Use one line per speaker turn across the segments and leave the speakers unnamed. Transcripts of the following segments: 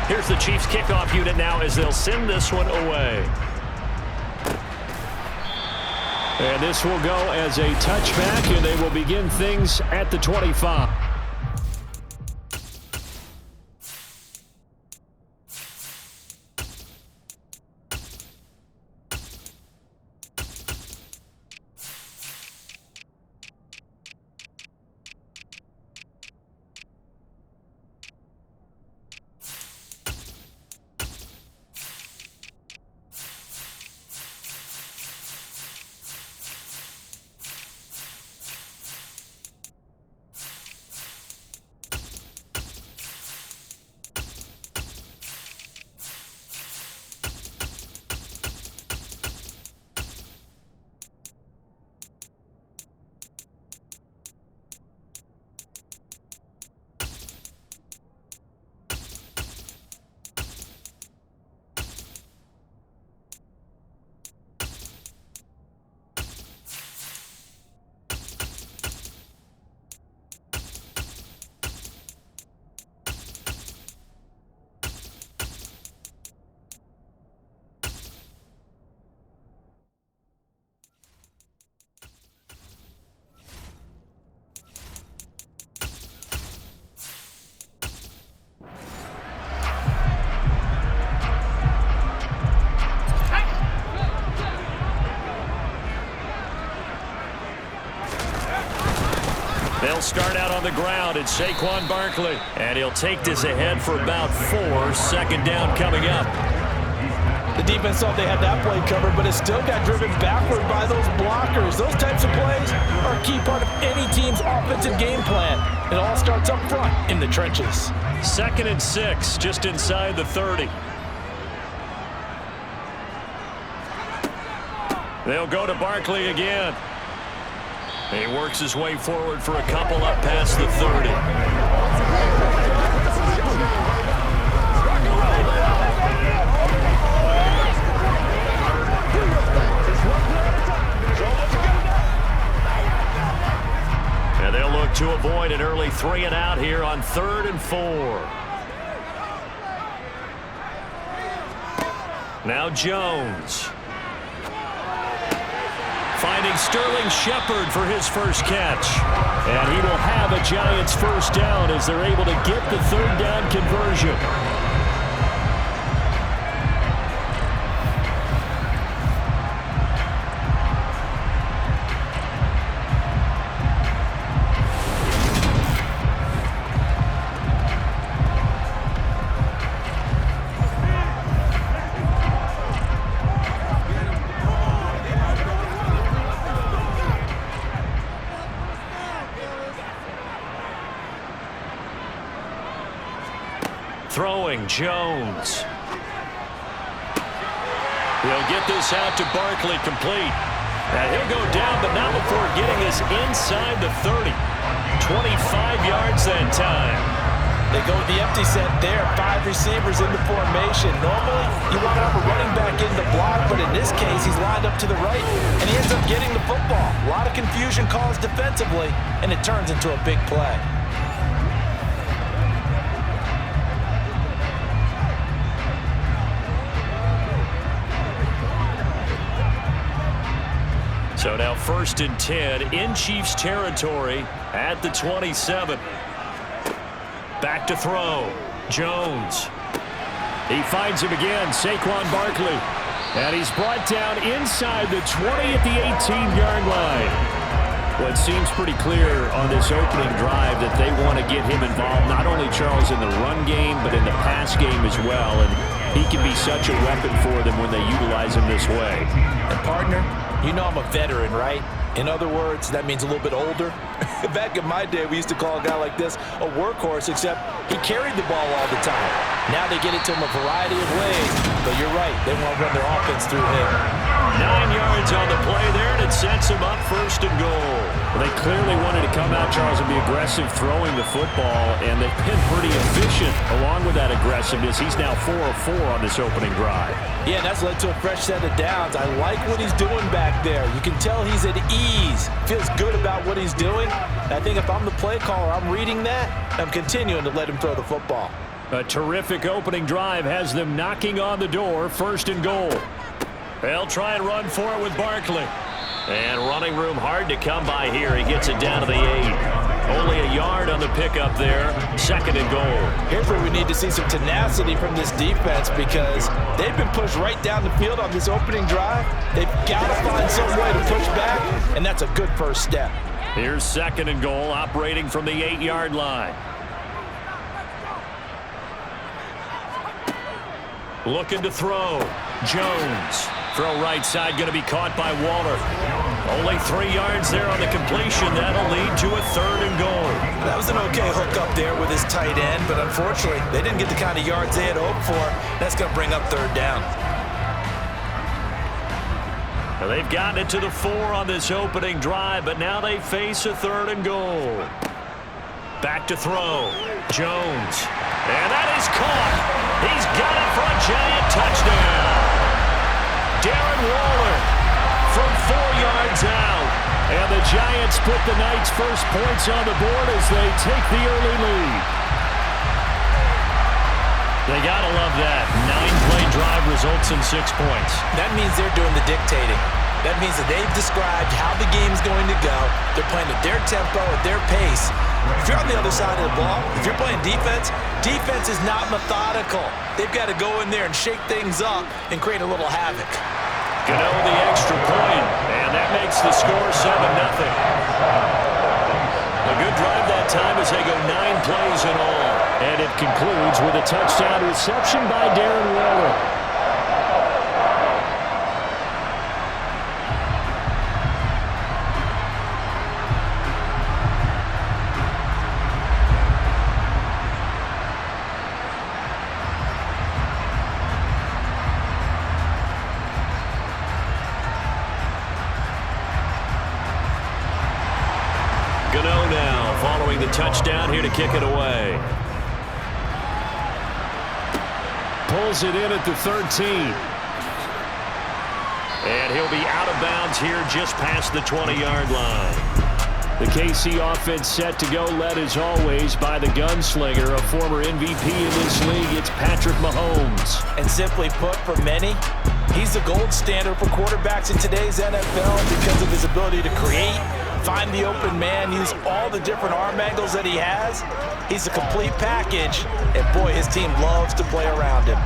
Here's the Chiefs kickoff unit now as they'll send this one away. And this will go as a touchback, and they will begin things at the 25. They'll start out on the ground. It's Saquon Barkley. And he'll take this ahead for about 4. Second down coming up.
The defense thought they had that play covered, but it still got driven backward by those blockers. Those types of plays are a key part of any team's offensive game plan. It all starts up front in the trenches.
2nd and 6, just inside the 30. They'll go to Barkley again. He works his way forward for a couple up past the 30. And they'll look to avoid an early 3 and out here on 3rd and 4. Now Jones. Finding Sterling Shepard for his first catch. And he will have a Giants first down as they're able to get the 3rd down conversion. Throwing Jones. He'll get this out to Barkley, complete. And he'll go down, but not before getting this inside the 30. 25 yards that time.
They go with the empty set there. 5 receivers in the formation. Normally, you want to have a running back in the block, but in this case, he's lined up to the right, and he ends up getting the football. A lot of confusion caused defensively, and it turns into a big play.
So now 1st and 10 in Chiefs territory at the 27. Back to throw. Jones. He finds him again, Saquon Barkley. And he's brought down inside the 20 at the 18-yard line. Well, it seems pretty clear on this opening drive that they want to get him involved, not only, Charles, in the run game, but in the pass game as well. And he can be such a weapon for them when they utilize him this way.
And partner, you know I'm a veteran, right? In other words, that means a little bit older. Back in my day, we used to call a guy like this a workhorse, except he carried the ball all the time. Now they get it to him a variety of ways, but you're right, they want to run their offense through him.
9 yards on the play there, and it sets him up 1st and goal. Well, they clearly wanted to come out, Charles, and be aggressive throwing the football, and they've been pretty efficient along with that aggressiveness. He's now 4 of 4 on this opening drive.
Yeah, and that's led to a fresh set of downs. I like what he's doing back there. You can tell he's at ease. Feels good about what he's doing. I think if I'm the play caller, I'm reading that. I'm continuing to let him throw the football.
A terrific opening drive has them knocking on the door, 1st and goal. They'll try and run for it with Barkley. And running room hard to come by here. He gets it down to the 8. Only a yard on the pickup there, 2nd and goal.
Here's where we need to see some tenacity from this defense because they've been pushed right down the field on this opening drive. They've got to find some way to push back, and that's a good first step.
Here's 2nd and goal, operating from the 8-yard line. Looking to throw. Jones. Throw right side, going to be caught by Waller. Only 3 yards there on the completion. That'll lead to a 3rd and goal.
That was an okay hook up there with his tight end, but unfortunately, they didn't get the kind of yards they had hoped for. That's going to bring up 3rd down.
Now they've gotten it to the 4 on this opening drive, but now they face a 3rd and goal. Back to throw. Jones. And that is caught. He's got it for a giant touchdown. Darren Waller from 4 yards out. And the Giants put the Knights' first points on the board as they take the early lead. They got to love that. 9-play drive results in 6 points.
That means they're doing the dictating. That means that they've described how the game's going to go. They're playing at their tempo, at their pace. If you're on the other side of the ball, if you're playing defense, defense is not methodical. They've got to go in there and shake things up and create a little havoc.
Gano the extra point, and that makes the score 7-0. A good drive that time as they go 9 plays in all. And it concludes with a touchdown reception by Darren Waller. Gano now following the touchdown here to kick it away. Pulls it in at the 13. And he'll be out of bounds here just past the 20-yard line. The KC offense set to go, led as always by the gunslinger, a former MVP in this league. It's Patrick Mahomes.
And simply put, for many, he's the gold standard for quarterbacks in today's NFL because of his ability to create, find the open man, use all the different arm angles that he has. He's a complete package, and boy, his team loves to play around him.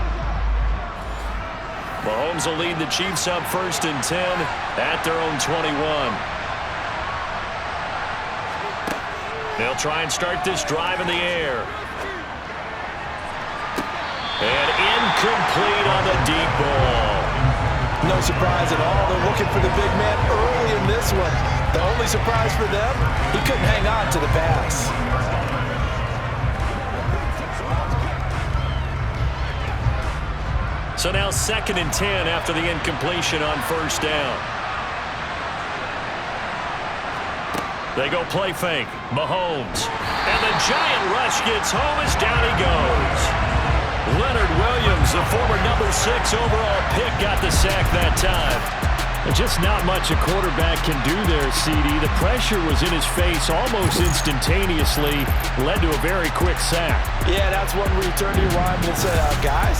Mahomes will lead the Chiefs up 1st and 10 at their own 21. They'll try and start this drive in the air. And incomplete on the deep ball.
No surprise at all. They're looking for the big man early in this one. The only surprise for them, he couldn't hang on to the pass.
So now 2nd and 10 after the incompletion on 1st down. They go play fake. Mahomes. And the giant rush gets home as down he goes. Leonard Williams, the former number 6 overall pick, got the sack that time. Just not much a quarterback can do there, CD. The pressure was in his face almost instantaneously, led to a very quick sack.
Yeah, that's one where you turn to your lineman and say, guys,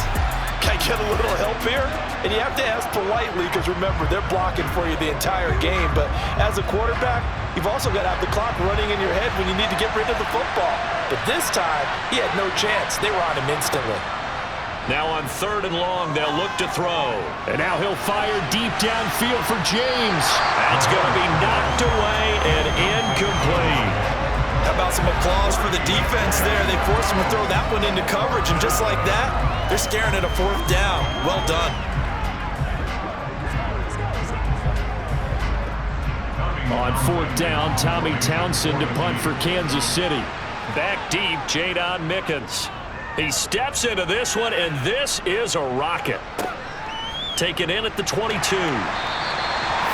can I get a little help here? And you have to ask politely because, remember, they're blocking for you the entire game. But as a quarterback, you've also got to have the clock running in your head when you need to get rid of the football. But this time, he had no chance. They were on him instantly.
Now on 3rd and long, they'll look to throw. And now he'll fire deep downfield for James. That's going to be knocked away and incomplete.
How about some applause for the defense there? They forced him to throw that one into coverage, and just like that, they're staring at a 4th down. Well done.
On 4th down, Tommy Townsend to punt for Kansas City. Back deep, Jadon Mickens. He steps into this one, and this is a rocket. Taken in at the 22.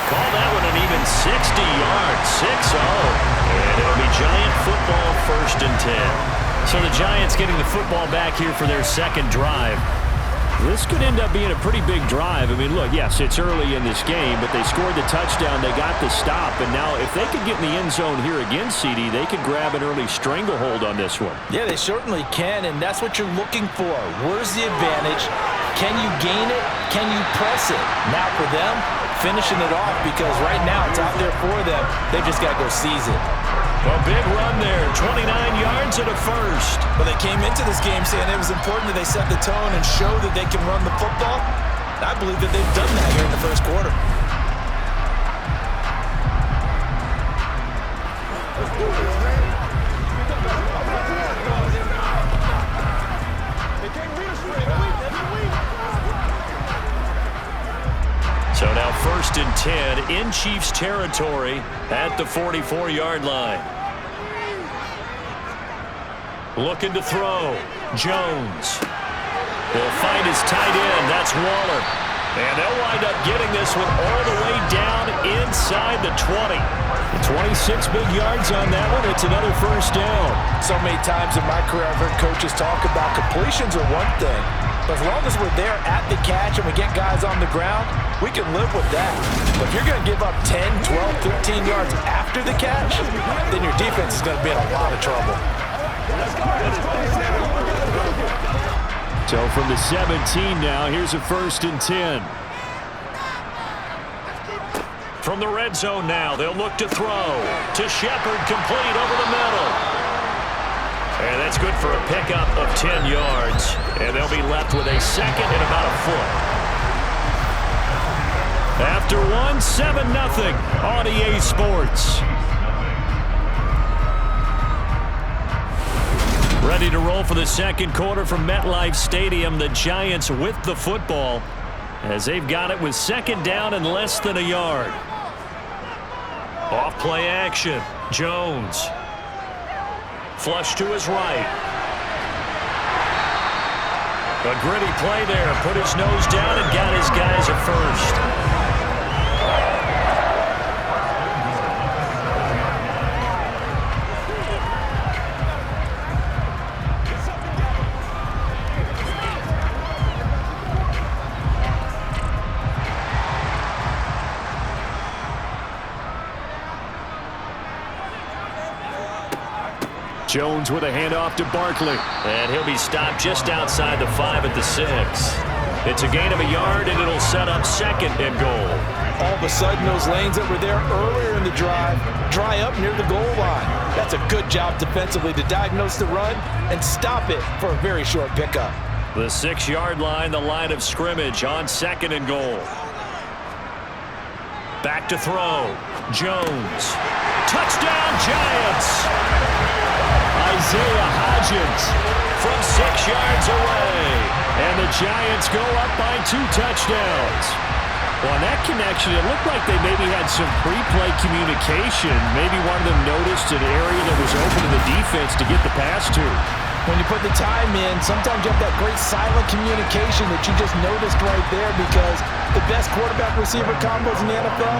Call that one an even 60 yards, 6-0. And it'll be Giant football 1st and 10. So the Giants getting the football back here for their 2nd drive. This could end up being a pretty big drive. I mean, look, yes, it's early in this game, but they scored the touchdown. They got the stop. And now if they could get in the end zone here again, CD, they could grab an early stranglehold on this one.
Yeah, they certainly can, and that's what you're looking for. Where's the advantage? Can you gain it? Can you press it? Now for them, finishing it off, because right now it's out there for them. They've just got to go seize it.
A big run there, 29 yards and a first.
Well, they came into this game saying it was important that they set the tone and show that they can run the football. I believe that they've done that here in the first quarter.
So now 1st and 10 in Chiefs territory at the 44-yard line. Looking to throw. Jones. He'll find his tight end. That's Waller. And they'll wind up getting this one all the way down inside the 20. 26 big yards on that one. It's another first down.
So many times in my career I've heard coaches talk about completions are one thing. But as long as we're there at the catch and we get guys on the ground, we can live with that. But if you're going to give up 10, 12, 15 yards after the catch, then your defense is going to be in a lot of trouble.
So from the 17 now, here's a 1st and 10. From the red zone now, they'll look to throw. To Shepard, complete over the middle. And that's good for a pickup of 10 yards. And they'll be left with a second and about a foot. After one, 7-0 on EA Sports. Ready to roll for the second quarter from MetLife Stadium. The Giants with the football as they've got it with 2nd down and less than a yard. Off play action. Jones. Flush to his right. A gritty play there. Put his nose down and got his guys a first. Jones with a handoff to Barkley. And he'll be stopped just outside the 5 at the 6. It's a gain of a yard, and it'll set up 2nd and goal.
All of a sudden, those lanes that were there earlier in the drive dry up near the goal line. That's a good job defensively to diagnose the run and stop it for a very short pickup.
The 6-yard line, the line of scrimmage on 2nd and goal. Back to throw. Jones. Touchdown, Giants! Isaiah Hodgins from 6 yards away. And the Giants go up by 2 touchdowns. Well, on that connection, it looked like they maybe had some pre-play communication. Maybe one of them noticed an area that was open to the defense to get the pass to.
When you put the time in, sometimes you have that great silent communication that you just noticed right there, because the best quarterback-receiver combos in the NFL,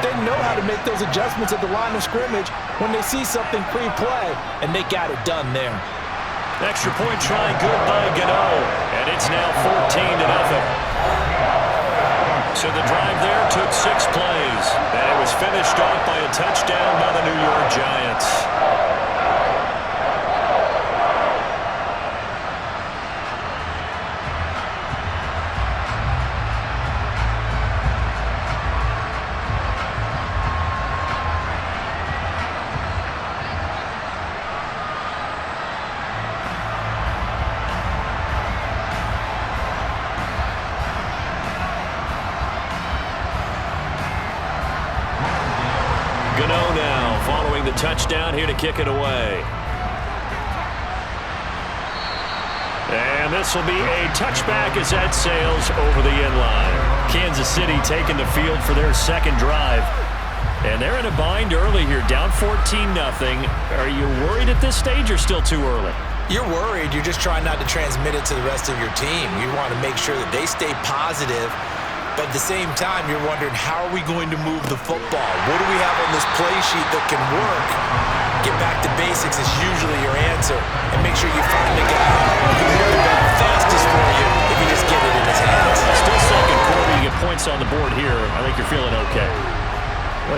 they know how to make those adjustments at the line of scrimmage when they see something pre-play, and they got it done there.
Extra point try good by Gano, and it's now 14-0. So the drive there took 6 plays, and it was finished off by a touchdown by the New York Giants. Gano now following the touchdown here to kick it away. And this will be a touchback as that sails over the end line. Kansas City taking the field for their 2nd drive. And they're in a bind early here, down 14-0. Are you worried at this stage or still too early?
You're worried. You're just trying not to transmit it to the rest of your team. You want to make sure that they stay positive. But at the same time, you're wondering, how are we going to move the football? What do we have on this play sheet that can work? Get back to basics is usually your answer. And make sure you find the guy who can move the fastest for you if you just get it in his hands.
Still second quarter. You get points on the board here. I think you're feeling okay.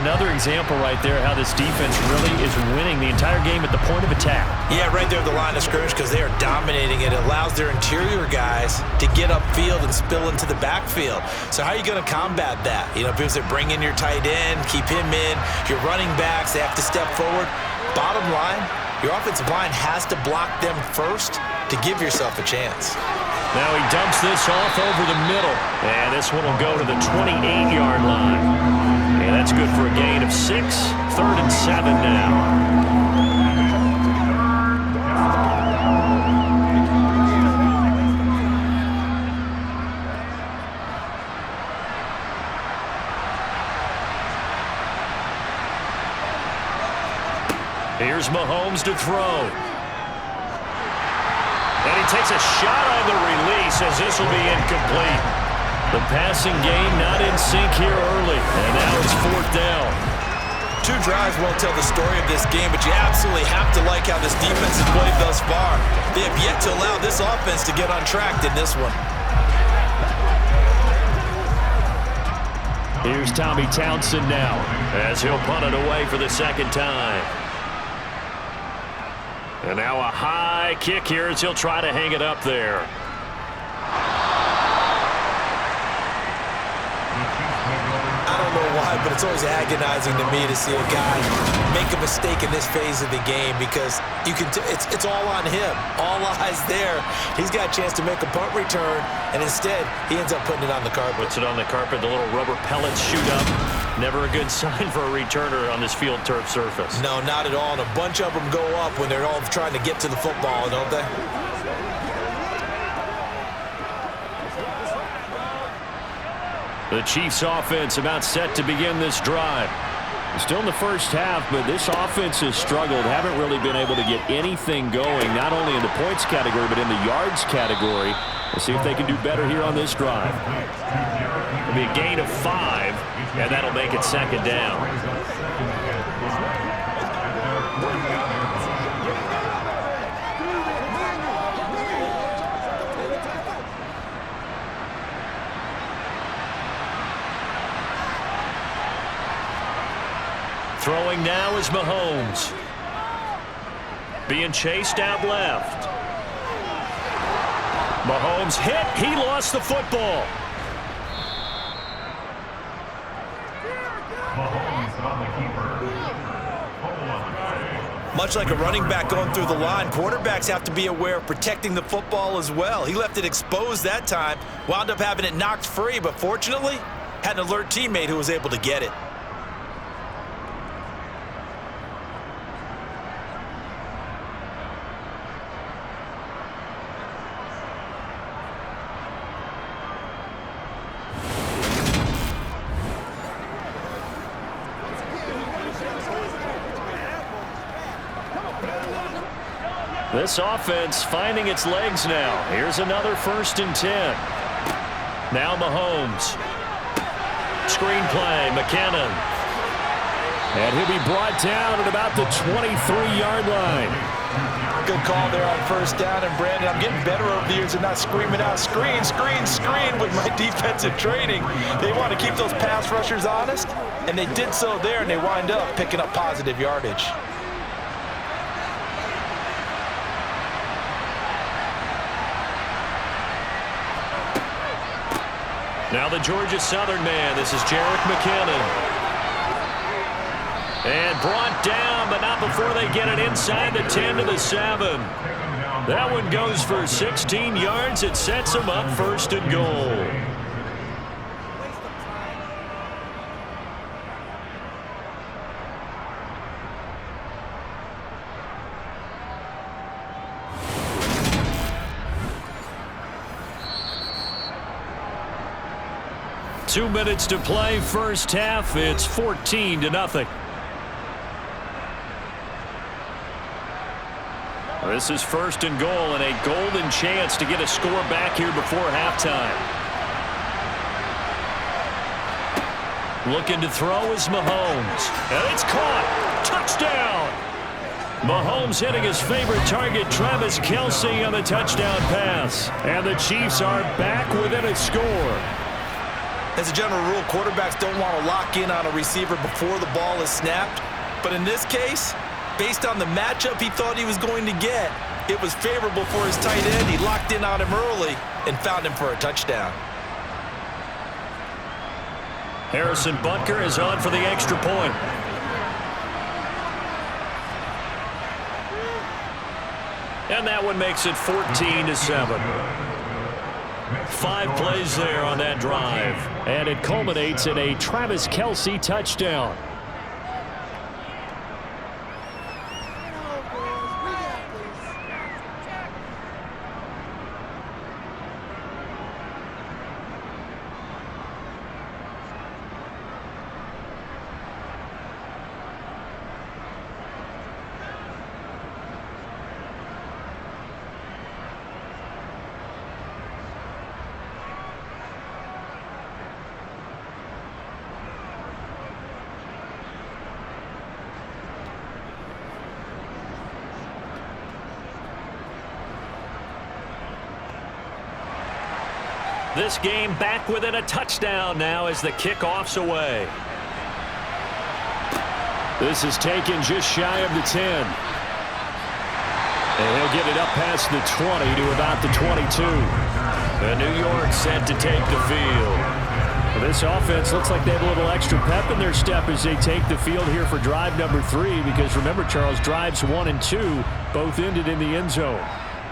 Another example right there how this defense really is winning the entire game at the point of attack.
Yeah, right there at the line of scrimmage because they are dominating it. It allows their interior guys to get upfield and spill into the backfield. So how are you going to combat that? You know, because they bring in your tight end, keep him in. Your running backs, they have to step forward. Bottom line, your offensive line has to block them first to give yourself a chance.
Now he dumps this off over the middle. And this one will go to the 28-yard line. And that's good for a gain of 6. 3rd and 7 now. Here's Mahomes to throw. And he takes a shot on the release as this will be incomplete. The passing game not in sync here early. And now it's 4th down.
2 drives won't tell the story of this game, but you absolutely have to like how this defense has played thus far. They have yet to allow this offense to get untracked in this one.
Here's Tommy Townsend now as he'll punt it away for the 2nd time. And now a high kick here as he'll try to hang it up there.
I don't know why, but it's always agonizing to me to see a guy make a mistake in this phase of the game because you can it's all on him. All eyes there. He's got a chance to make a punt return, and instead he ends up putting it on the carpet.
Puts it on the carpet. The little rubber pellets shoot up. Never a good sign for a returner on this field turf surface.
No, not at all. And a bunch of them go up when they're all trying to get to the football, don't they?
The Chiefs offense about set to begin this drive. Still in the first half, but this offense has struggled. Haven't really been able to get anything going, not only in the points category, but in the yards category. We'll see if they can do better here on this drive. It'll be a gain of 5, and that'll make it 2nd down. Throwing now is Mahomes. Being chased out left. Mahomes hit. He lost the football.
Much like a running back going through the line, quarterbacks have to be aware of protecting the football as well. He left it exposed that time, wound up having it knocked free, but fortunately, had an alert teammate who was able to get it.
This offense finding its legs now. Here's another 1st and 10. Now Mahomes. Screenplay, McKinnon. And he'll be brought down at about the 23-yard line.
Good call there on 1st down. And Brandon, I'm getting better over the years and not screaming out screen, screen, screen with my defensive training. They want to keep those pass rushers honest, and they did so there, and they wind up picking up positive yardage.
Now the Georgia Southern man. This is Jerick McKinnon. And brought down, but not before they get it inside the 10 to the 7. That one goes for 16 yards. It sets them up 1st and goal. Two minutes to play, first half. It's 14-0. This is 1st and goal and a golden chance to get a score back here before halftime. Looking to throw is Mahomes. And it's caught. Touchdown. Mahomes hitting his favorite target, Travis Kelce, on the touchdown pass. And the Chiefs are back within a score.
As a general rule, quarterbacks don't want to lock in on a receiver before the ball is snapped. But in this case, based on the matchup he thought he was going to get, it was favorable for his tight end. He locked in on him early and found him for a touchdown.
Harrison Butker is on for the extra point. And that one makes it 14-7. 5 plays there on that drive. And it culminates in a Travis Kelce touchdown. This game back within a touchdown now as the kickoff's away. This is taken just shy of the 10. And he'll get it up past the 20 to about the 22. And New York set to take the field. Well, this offense looks like they have a little extra pep in their step as they take the field here for drive number 3. Because remember, Charles, drives 1 and 2 both ended in the end zone.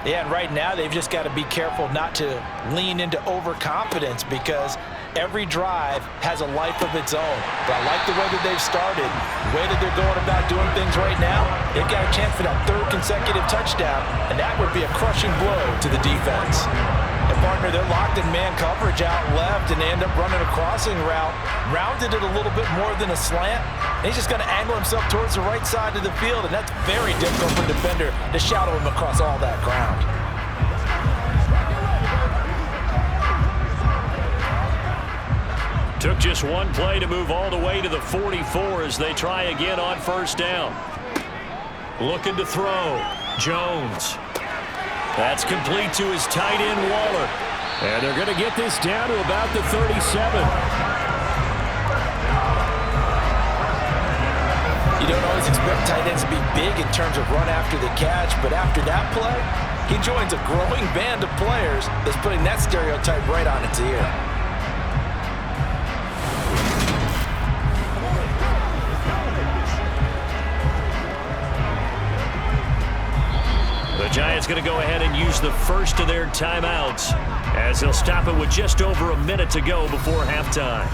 Yeah, and right now they've just got to be careful not to lean into overconfidence because every drive has a life of its own. But I like the way that they've started, the way that they're going about doing things right now. They've got a chance for that 3rd consecutive touchdown, and that would be a crushing blow to the defense. And partner, they're locked in man coverage out left, and they end up running a crossing route. Rounded it a little bit more than a slant. And he's just going to angle himself towards the right side of the field, and that's very difficult for a defender to shadow him across all that ground.
Took just one play to move all the way to the 44 as they try again on 1st down. Looking to throw. Jones. That's complete to his tight end, Waller. And they're going to get this down to about the 37.
You don't always expect tight ends to be big in terms of run after the catch, but after that play, he joins a growing band of players that's putting that stereotype right on its ear.
The Giants going to go ahead and use the first of their timeouts as they'll stop it with just over a minute to go before halftime.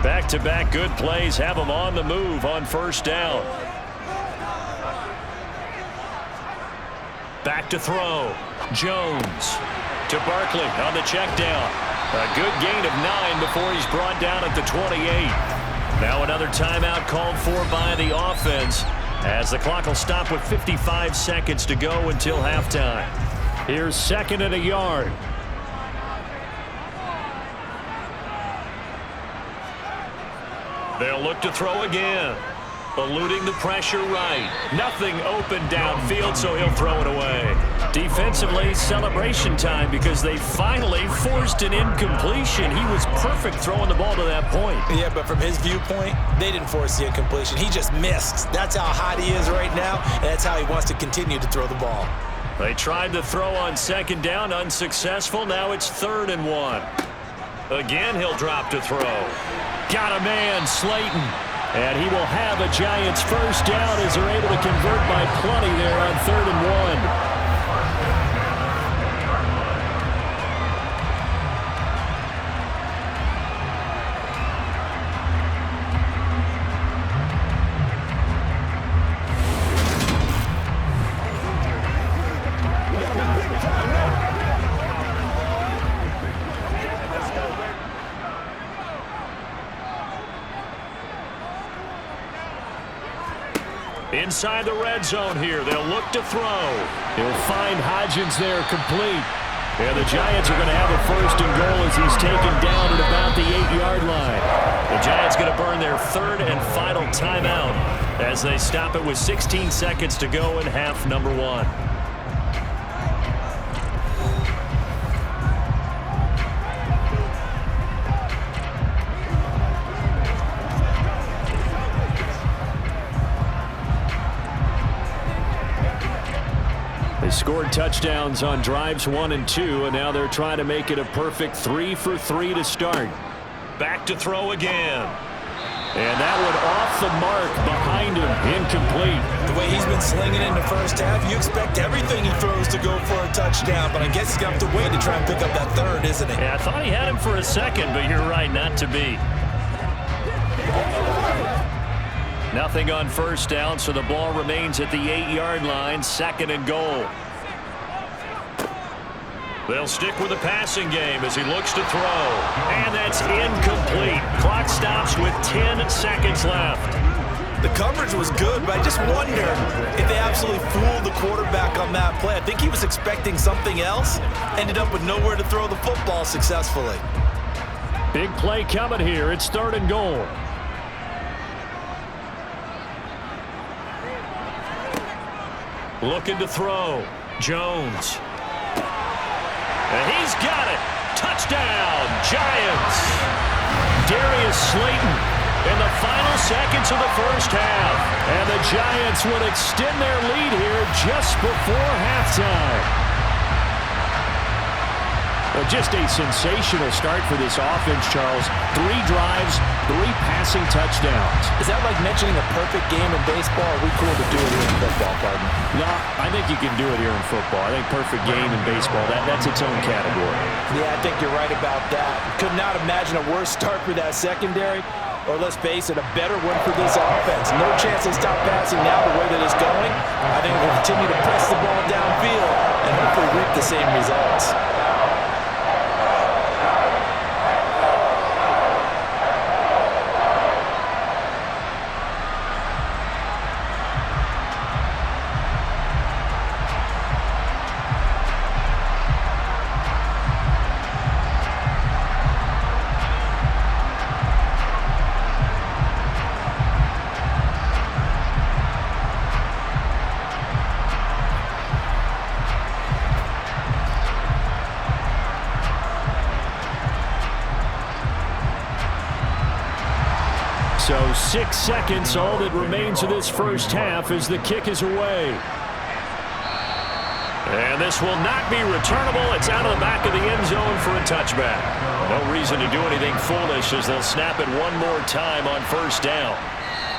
Back-to-back good plays have them on the move on 1st down. Back to throw. Jones to Barkley on the check down. A good gain of 9 before he's brought down at the 28. Now another timeout called for by the offense as the clock will stop with 55 seconds to go until halftime. Here's 2nd and a yard. They'll look to throw again. Eluding the pressure right. Nothing open downfield, so he'll throw it away. Defensively, celebration time because they finally forced an incompletion. He was perfect throwing the ball to that point.
Yeah, but from his viewpoint, they didn't force the incompletion. He just missed. That's how hot he is right now, and that's how he wants to continue to throw the ball.
They tried to throw on 2nd down, unsuccessful. Now it's 3rd and 1. Again, he'll drop to throw. Got a man, Slayton. And he will have a Giants 1st down as they're able to convert by plenty there on 3rd and 1. Inside the red zone here. They'll look to throw. He'll find Hodgins there complete. And the Giants are going to have a first and goal as he's taken down at about the 8-yard line. The Giants going to burn their third and final timeout as they stop it with 16 seconds to go in half number 1. They scored touchdowns on drives 1 and 2, and now they're trying to make it a perfect 3 for 3 to start. Back to throw again. And that one off the mark behind him, incomplete.
The way he's been slinging in the first half, you expect everything he throws to go for a touchdown, but I guess he's going to have to wait to try and pick up that third, isn't he?
Yeah, I thought he had him for a second, but you're right, not to be. Nothing on first down, so the ball remains at the 8-yard line, second and goal. They'll stick with the passing game as he looks to throw. And that's incomplete. Clock stops with 10 seconds left.
The coverage was good, but I just wonder if they absolutely fooled the quarterback on that play. I think he was expecting something else. Ended up with nowhere to throw the football successfully.
Big play coming here. It's third and goal. Looking to throw. Jones. And he's got it. Touchdown, Giants. Darius Slayton in the final seconds of the first half. And the Giants would extend their lead here just before halftime. Well, just a sensational start for this offense, Charles. 3 drives, 3 passing touchdowns.
Is that like mentioning a perfect game in baseball? Or are we cool to do it here in football, partner?
No, I think you can do it here in football. I think perfect game in baseball, that's its own category.
Yeah, I think you're right about that. Could not imagine a worse start for that secondary. Or let's face it, a better one for this offense. No chance they stop passing now the way that it's going. I think we'll continue to press the ball downfield and hopefully reap the same results.
So 6 seconds, all that remains of this first half as the kick is away. And this will not be returnable. It's out of the back of the end zone for a touchback. No reason to do anything foolish as they'll snap it one more time on first down.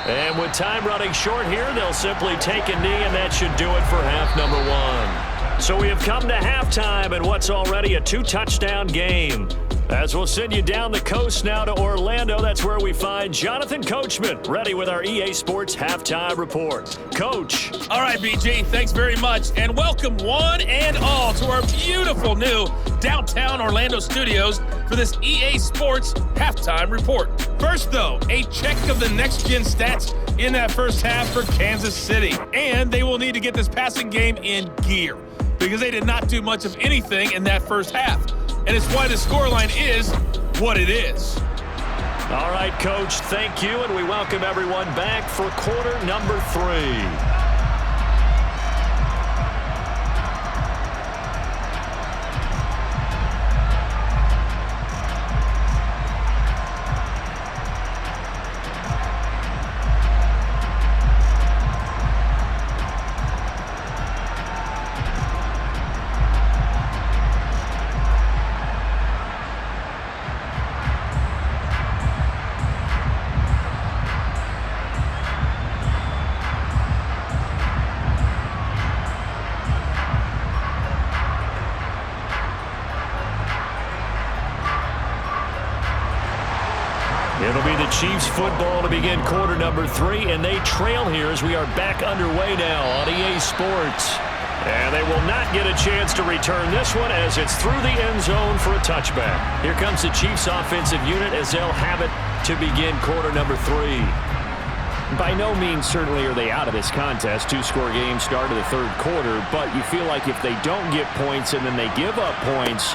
And with time running short here, they'll simply take a knee, and that should do it for half number 1. So we have come to halftime in what's already a 2-touchdown game. As we'll send you down the coast now to Orlando, that's where we find Jonathan Coachman, ready with our EA Sports Halftime Report. Coach.
All right, BG, thanks very much, and welcome one and all to our beautiful new downtown Orlando studios for this EA Sports Halftime Report. First, though, a check of the next-gen stats in that first half for Kansas City, and they will need to get this passing game in gear because they did not do much of anything in that first half. And it's why the scoreline is what it is.
All right, Coach, thank you, and we welcome everyone back for quarter number 3. It'll be the Chiefs football to begin quarter number 3, and they trail here as we are back underway now on EA Sports. And they will not get a chance to return this one as it's through the end zone for a touchback. Here comes the Chiefs offensive unit as they'll have it to begin quarter number 3. By no means certainly are they out of this contest. Two-score game start of the third quarter, but you feel like if they don't get points and then they give up points,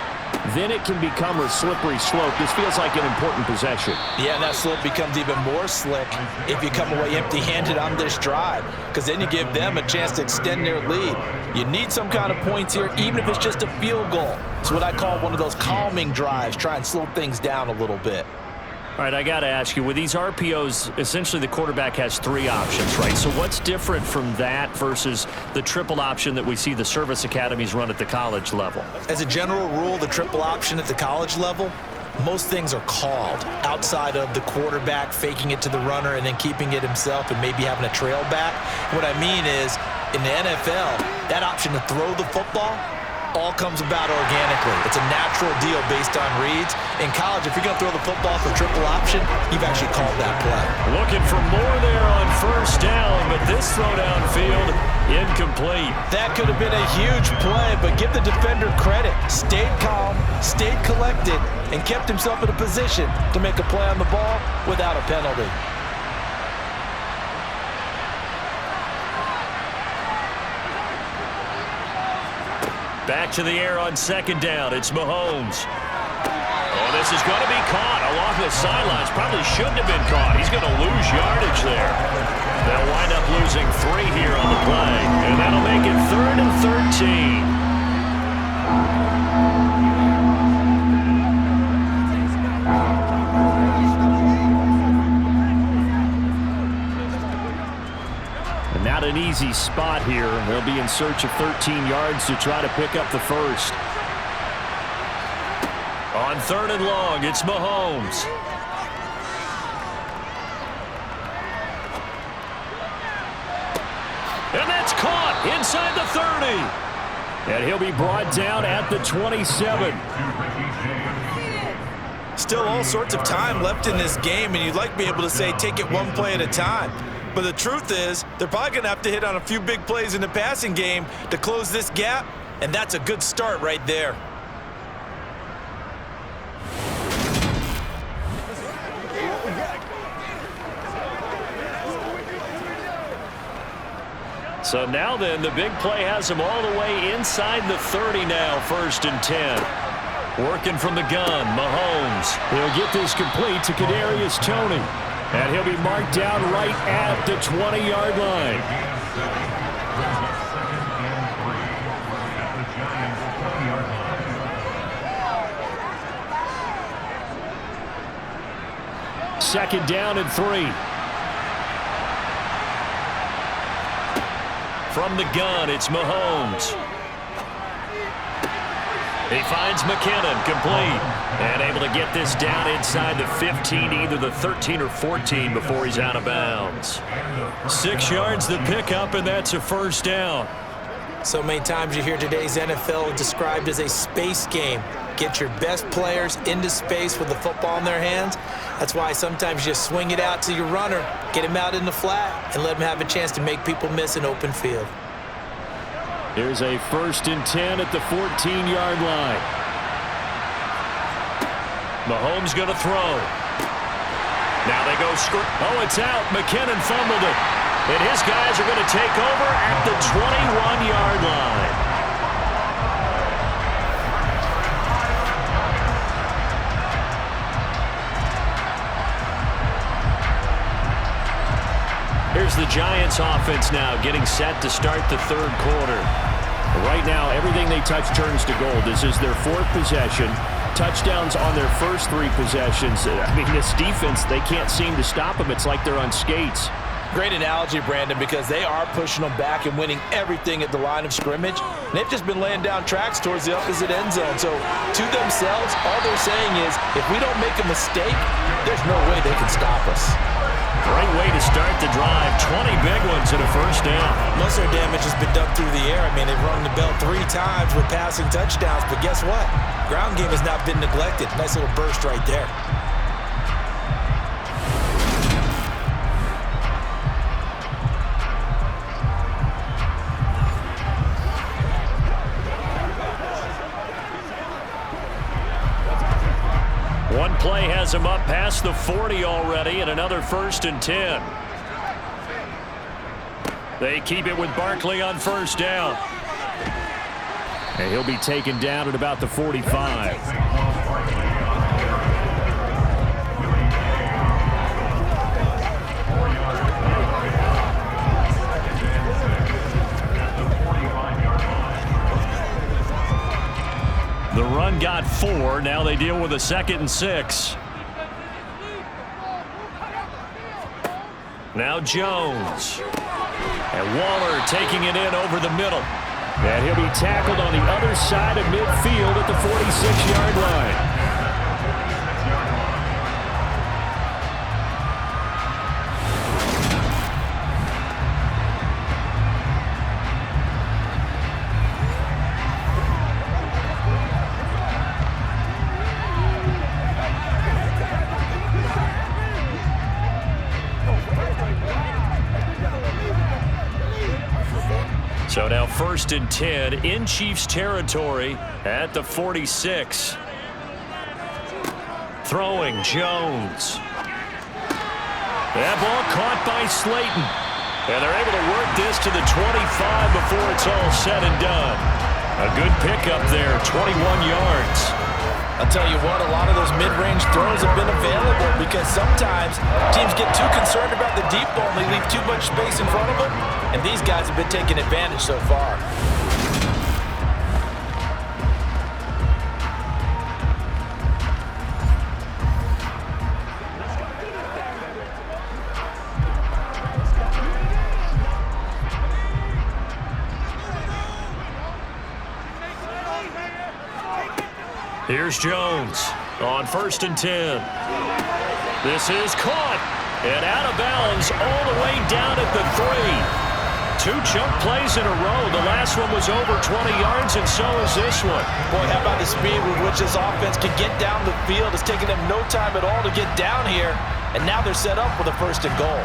then it can become a slippery slope. This feels like an important possession.
Yeah, and that slope becomes even more slick if you come away empty-handed on this drive, because then you give them a chance to extend their lead. You need some kind of points here, even if it's just a field goal. It's what I call one of those calming drives, try and slow things down a little bit.
All right, I got to ask you, with these RPOs, essentially the quarterback has three options, right? So what's different from that versus the triple option that we see the service academies run at the college level?
As a general rule, the triple option at the college level, most things are called outside of the quarterback faking it to the runner and then keeping it himself and maybe having a trail back. What I mean is, in the NFL, that option to throw the football all comes about organically. It's a natural deal based on reads. In college, if you're going to throw the football for triple option, you've actually called that play.
Looking for more there on first down, but this throw downfield, incomplete.
That could have been a huge play, but give the defender credit. Stayed calm, stayed collected, and kept himself in a position to make a play on the ball without a penalty.
Back to the air on second down. It's Mahomes. Oh, this is going to be caught along the sidelines. Probably shouldn't have been caught. He's going to lose yardage there. They'll wind up losing 3 here on the play, and that'll make it 3rd and 13. Not an easy spot here. They'll be in search of 13 yards to try to pick up the first. On 3rd and long, it's Mahomes. And that's caught inside the 30. And he'll be brought down at the 27.
Still all sorts of time left in this game, and you'd like to be able to say take it one play at a time. But the truth is, they're probably going to have to hit on a few big plays in the passing game to close this gap, and that's a good start right there.
So now then, the big play has him all the way inside the 30 now, 1st and 10. Working from the gun, Mahomes. He'll get this complete to Kadarius Toney. And he'll be marked down right at the 20-yard line. Second down and 3. From the gun, it's Mahomes. He finds McKinnon, complete, and able to get this down inside the 15, either the 13 or 14 before he's out of bounds. 6 yards the pickup, and that's a first down.
So many times you hear today's NFL described as a space game. Get your best players into space with the football in their hands. That's why sometimes you swing it out to your runner, get him out in the flat, and let him have a chance to make people miss an open field.
Here's a 1st and 10 at the 14-yard line. Mahomes going to throw. Now they go oh, it's out. McKinnon fumbled it. And his guys are going to take over at the 21-yard line. Here's the Giants offense now getting set to start the 3rd quarter. Right now, everything they touch turns to gold. This is their 4th possession. Touchdowns on their first 3 possessions. I mean, this defense, they can't seem to stop them. It's like they're on skates.
Great analogy, Brandon, because they are pushing them back and winning everything at the line of scrimmage. They've just been laying down tracks towards the opposite end zone. So to themselves, all they're saying is, if we don't make a mistake, there's no way they can stop us.
Great way to start the drive. 20 big ones and a first down.
Most of their damage has been done through the air. I mean, they've rung the bell 3 times with passing touchdowns, but guess what? Ground game has not been neglected. Nice little burst right there.
One play has him up past the 40 already, and another 1st and 10. They keep it with Barkley on first down. And he'll be taken down at about the 45. The run got 4. Now they deal with a 2nd and 6. Now Jones. And Waller taking it in over the middle. And he'll be tackled on the other side of midfield at the 46-yard line. So now 1st and 10 in Chiefs territory at the 46. Throwing Jones. That ball caught by Slayton. And they're able to work this to the 25 before it's all said and done. A good pickup there, 21 yards.
I'll tell you what, a lot of those mid-range throws have been available because sometimes teams get too concerned about the deep ball and they leave too much space in front of them, and these guys have been taking advantage so far.
Here's Jones on 1st and 10. This is caught and out of bounds all the way down at the 3. 2 chunk plays in a row. The last one was over 20 yards, and so is this one.
Boy, how about the speed with which this offense can get down the field? It's taken them no time at all to get down here, and now they're set up with a 1st and goal.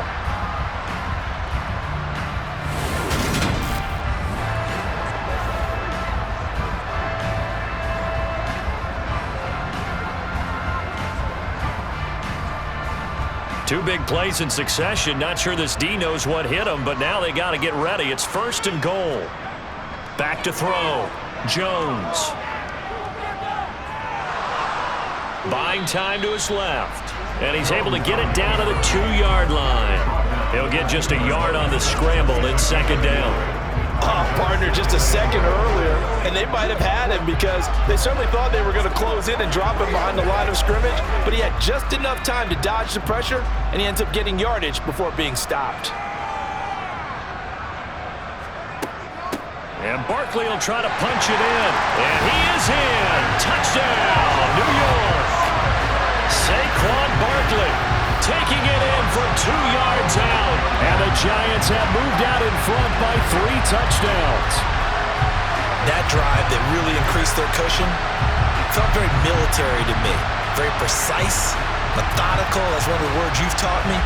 Two big plays in succession. Not sure this D knows what hit him, but now they got to get ready. It's 1st and goal. Back to throw. Jones. Buying time to his left. And he's able to get it down to the 2-yard line. He'll get just a yard on the scramble in 2nd down.
Oh, partner, just a second earlier, and they might have had him because they certainly thought they were going to close in and drop him behind the line of scrimmage, but he had just enough time to dodge the pressure, and he ends up getting yardage before being stopped.
And Barkley will try to punch it in, and he is in. Touchdown, New York. Saquon Barkley taking it in from 2 yards out. And the Giants have moved out in front by 3 touchdowns.
That drive that really increased their cushion felt very military to me. Very precise, methodical, that's one of the words you've taught me.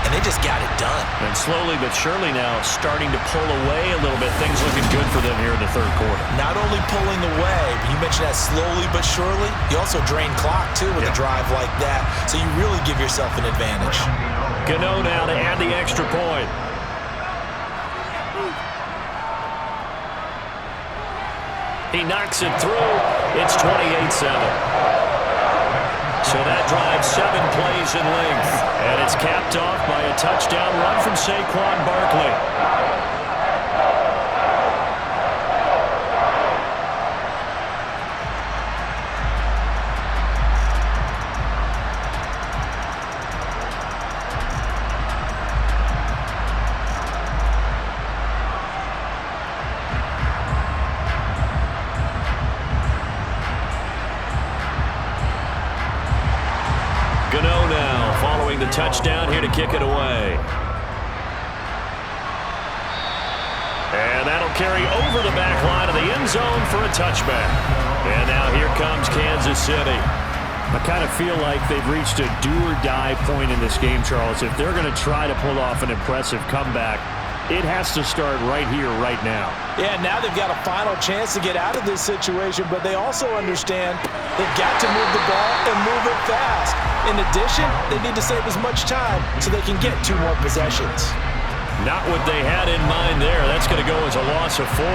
And they just got it done.
And slowly but surely now starting to pull away a little bit. Things looking good for them here in the 3rd quarter.
Not only pulling away, but you mentioned that slowly but surely. You also drain clock, too, with a drive like that. So you really give yourself an advantage.
Gano now to add the extra point. He knocks it through. It's 28-7. So that drives 7 plays in length. And it's capped off by a touchdown run from Saquon Barkley. Gano now following the touchdown here to kick it away. And that'll carry over the back line of the end zone for a touchback. And now here comes Kansas City. I kind of feel like they've reached a do-or-die point in this game, Charles. If they're going to try to pull off an impressive comeback, it has to start right here, right now.
Yeah, now they've got a final chance to get out of this situation, but they also understand they've got to move the ball and move it fast. In addition, they need to save as much time so they can get 2 more possessions.
Not what they had in mind there. That's going to go as a loss of 4.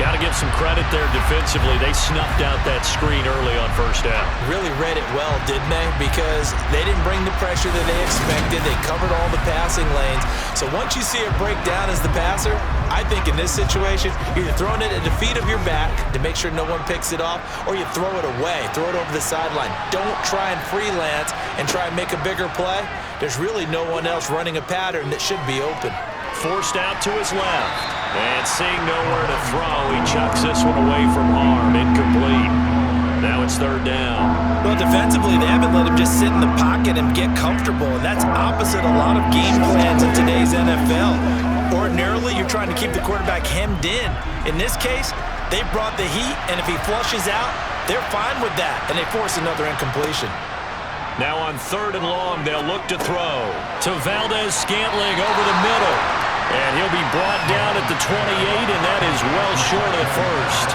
Got to give some credit there defensively. They snuffed out that screen early on first down.
Really read it well, didn't they? Because they didn't bring the pressure that they expected. They covered all the passing lanes. So once you see it break down as the passer, I think in this situation, you're either throwing it at the feet of your back to make sure no one picks it off, or you throw it away, throw it over the sideline. Don't try and freelance and try and make a bigger play. There's really no one else running a pattern that should be open.
Forced out to his left. And seeing nowhere to throw, he chucks this one away from harm. Incomplete. Now it's third down.
Well, defensively, they haven't let him just sit in the pocket and get comfortable, and that's opposite a lot of game plans in today's NFL. Ordinarily, you're trying to keep the quarterback hemmed in. In this case, they brought the heat, and if he flushes out, they're fine with that, and they force another incompletion.
Now on third and long, they'll look to throw to Valdez-Scantling over the middle. And he'll be brought down at the 28, and that is well short of first.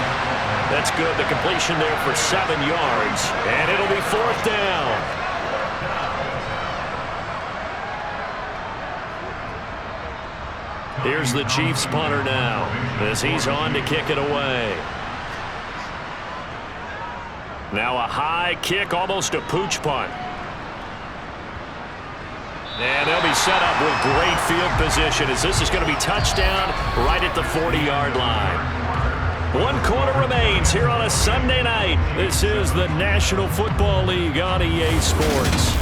That's good. The completion there for 7 yards, and it'll be fourth down. Here's the Chiefs punter now as he's on to kick it away. Now a high kick, almost a pooch punt. And they'll be set up with great field position as this is going to be touchdown right at the 40-yard line. 1 quarter remains here on a Sunday night. This is the National Football League on EA Sports.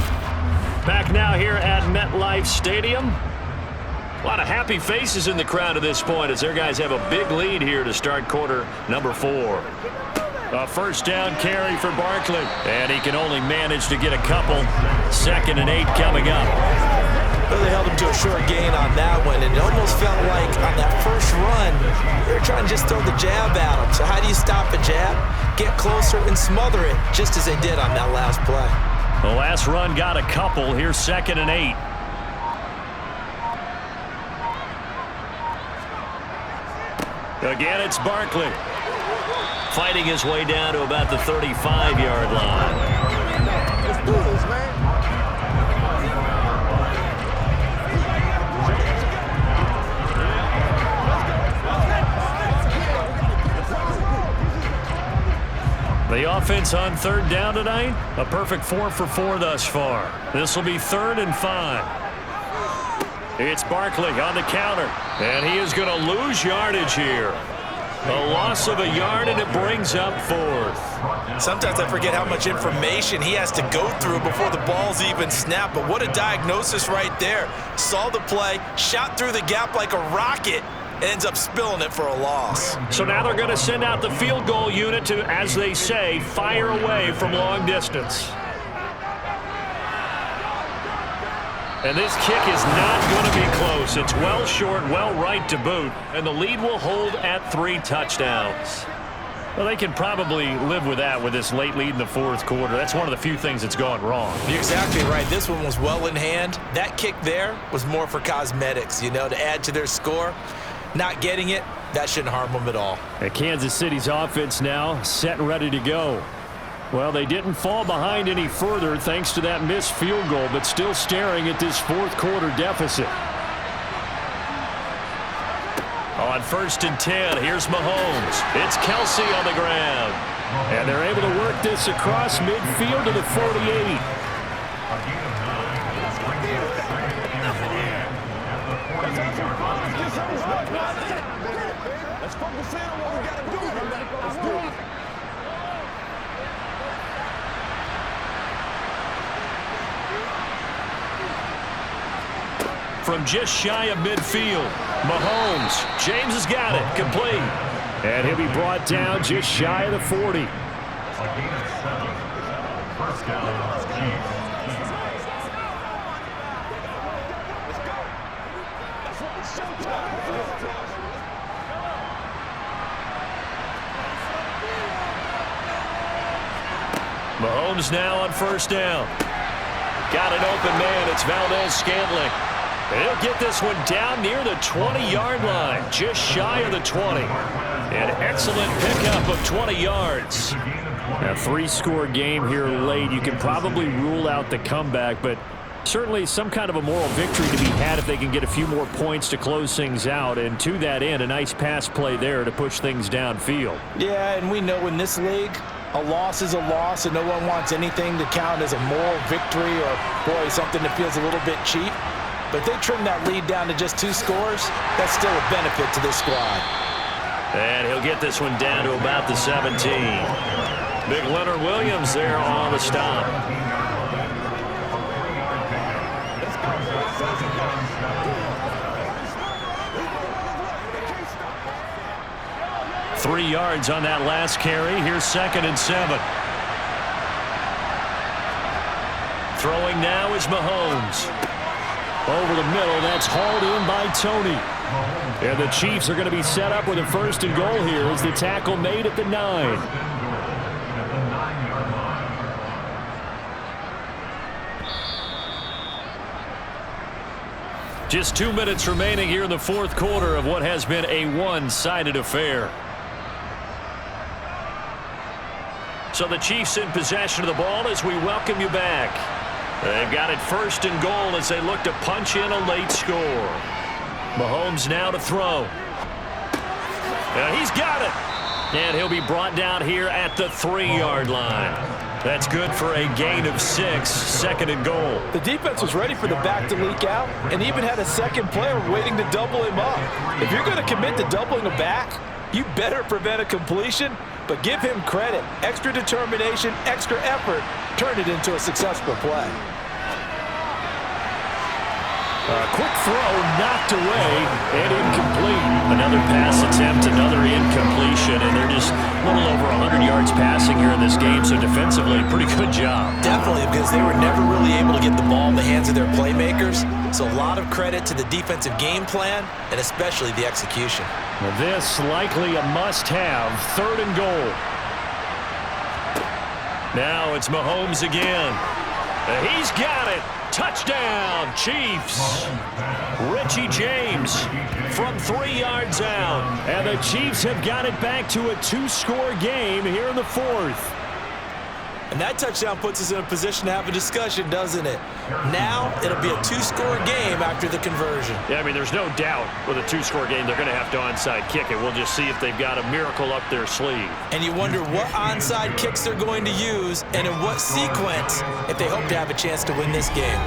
Back now here at MetLife Stadium. A lot of happy faces in the crowd at this point as their guys have a big lead here to start quarter number 4. A first down carry for Barkley, and he can only manage to get a couple. 2nd and 8 coming up.
Well, they held him to a short gain on that one, and it almost felt like on that first run, they were trying to just throw the jab at him. So how do you stop a jab? Get closer and smother it, just as they did on that last play.
The last run got a couple. Here's 2nd and 8. Again, it's Barkley. Fighting his way down to about the 35-yard line.
Let's do this, man.
The offense on third down tonight, a perfect 4 for 4 thus far. This will be 3rd and 5. It's Barkley on the counter, and he is going to lose yardage here. A loss of a yard, and it brings up 4th.
Sometimes I forget how much information he has to go through before the ball's even snapped, but what a diagnosis right there. Saw the play, shot through the gap like a rocket, ends up spilling it for a loss.
So now they're going to send out the field goal unit to, as they say, fire away from long distance. And this kick is not going to be close. It's well short, well right to boot, and the lead will hold at 3 touchdowns. Well, they can probably live with that with this late lead in the 4th quarter. That's one of the few things that's gone wrong.
You're exactly right. This one was well in hand. That kick there was more for cosmetics, you know, to add to their score. Not getting it, that shouldn't harm them at all.
And Kansas City's offense now set and ready to go. Well, they didn't fall behind any further thanks to that missed field goal, but still staring at this 4th quarter deficit. On 1st and 10, here's Mahomes. It's Kelsey on the ground. And they're able to work this across midfield to the 48.
Let's focus in on what we got to do. Let's do it.
From just shy of midfield, Mahomes. James has got it. Complete. And he'll be brought down just shy of the 40.
First down, Chiefs.
Mahomes now on 1st down. Got an open man. It's Valdez-Scantling. He'll get this one down near the 20-yard line, just shy of the 20. An excellent pickup of 20 yards. A 3-score game here late. You can probably rule out the comeback, but Certainly some kind of a moral victory to be had if they can get a few more points to close things out. And to that end, a nice pass play there to push things downfield.
Yeah, and we know in this league, a loss is a loss, and no one wants anything to count as a moral victory or, boy, something that feels a little bit cheap. But if they trim that lead down to just 2 scores, that's still a benefit to this squad.
And he'll get this one down to about the 17. Big Leonard Williams there on the stop. 3 yards on that last carry. Here's 2nd and 7. Throwing now is Mahomes. Over the middle, that's hauled in by Tony. And the Chiefs are going to be set up with a 1st and goal here as the tackle made at the 9. Just 2 minutes remaining here in the 4th quarter of what has been a one-sided affair. So the Chiefs in possession of the ball as we welcome you back. They've got it 1st and goal as they look to punch in a late score. Mahomes now to throw. He's got it. And he'll be brought down here at the 3-yard line. That's good for a gain of 6, 2nd and goal.
The defense was ready for the back to leak out and even had a second player waiting to double him up. If you're going to commit to doubling a back, you better prevent a completion, but give him credit. Extra determination, extra effort, turn it into a successful play.
A quick throw knocked away and incomplete. Another pass attempt, another incompletion, and they're just a little over 100 yards passing here in this game, so defensively, pretty good job.
Definitely, because they were never really able to get the ball in the hands of their playmakers, so a lot of credit to the defensive game plan and especially the execution.
Now this likely a must-have, 3rd and goal. Now it's Mahomes again. He's got it. Touchdown, Chiefs. Richie James from 3 yards out. And the Chiefs have got it back to a 2-score game here in the 4th.
And that touchdown puts us in a position to have a discussion, doesn't it? Now it'll be a 2-score game after the conversion.
Yeah, I mean, there's no doubt with a 2-score game they're going to have to onside kick it. We'll just see if they've got a miracle up their sleeve.
And you wonder what onside kicks they're going to use and in what sequence if they hope to have a chance to win this game.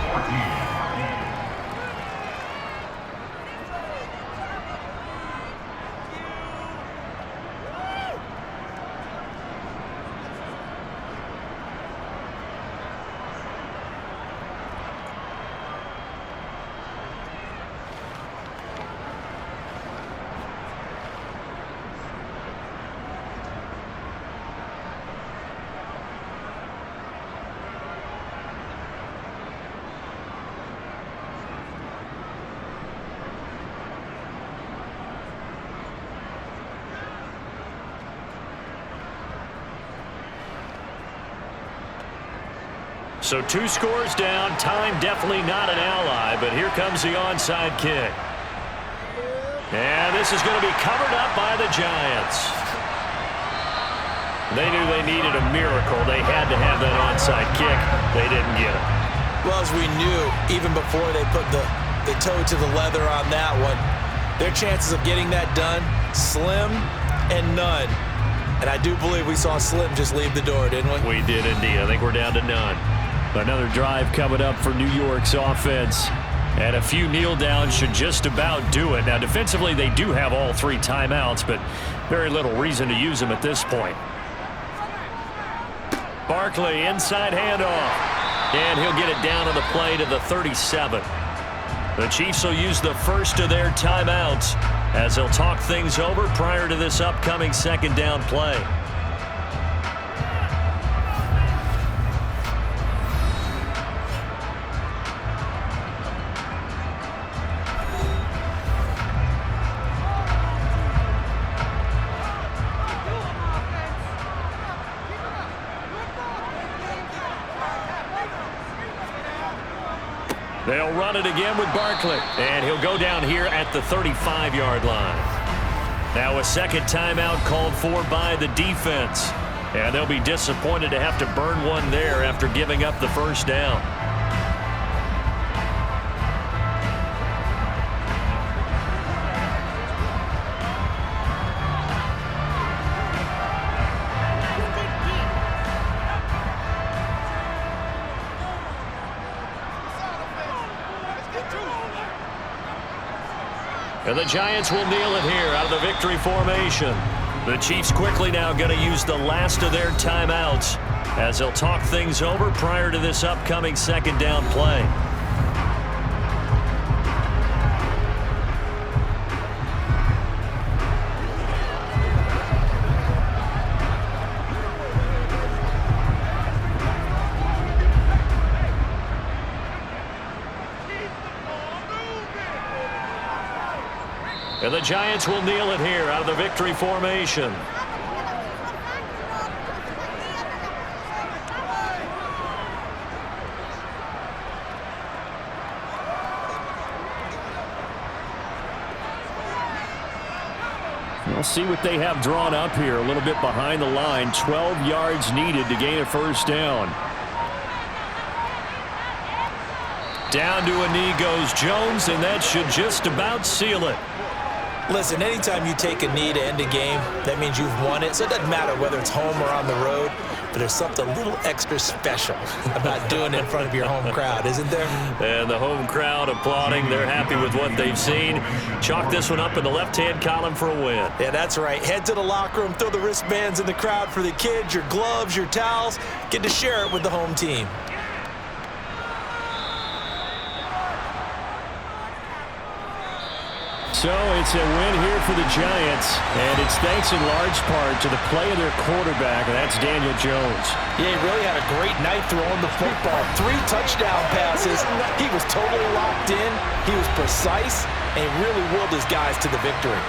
So 2 scores down, time definitely not an ally, but here comes the onside kick. And this is going to be covered up by the Giants. They knew they needed a miracle. They had to have that onside kick. They didn't get it.
Well, as we knew, even before they put the toe to the leather on that one, their chances of getting that done, slim and none. And I do believe we saw Slim just leave the door, didn't we?
We did indeed. I think we're down to none. Another drive coming up for New York's offense. And a few kneel downs should just about do it. Now, defensively, they do have all 3 timeouts, but very little reason to use them at this point. Barkley, inside handoff. And he'll get it down on the play to the 37. The Chiefs will use the first of their timeouts as they'll talk things over prior to this upcoming 2nd down play. They'll run it again with Barkley. And he'll go down here at the 35-yard line. Now a 2nd timeout called for by the defense. And they'll be disappointed to have to burn one there after giving up the 1st down. And the Giants will kneel it here out of the victory formation. The Chiefs quickly now going to use the last of their timeouts as they'll talk things over prior to this upcoming second down play. And the Giants will kneel it here out of the victory formation. We'll see what they have drawn up here a little bit behind the line. 12 yards needed to gain a first down. Down to a knee goes Jones, and that should just about seal it.
Listen, anytime you take a knee to end a game, that means you've won it. So it doesn't matter whether it's home or on the road, but there's something a little extra special about doing it in front of your home crowd, isn't there?
And the home crowd applauding. They're happy with what they've seen. Chalk this one up in the left-hand column for a win.
Yeah, that's right. Head to the locker room, throw the wristbands in the crowd for the kids, your gloves, your towels. Get to share it with the home team.
So it's a win here for the Giants, and it's thanks in large part to the play of their quarterback, and that's Daniel Jones.
Yeah, he really had a great night throwing the football. 3 touchdown passes. He was totally locked in. He was precise, and he really willed his guys to the victory.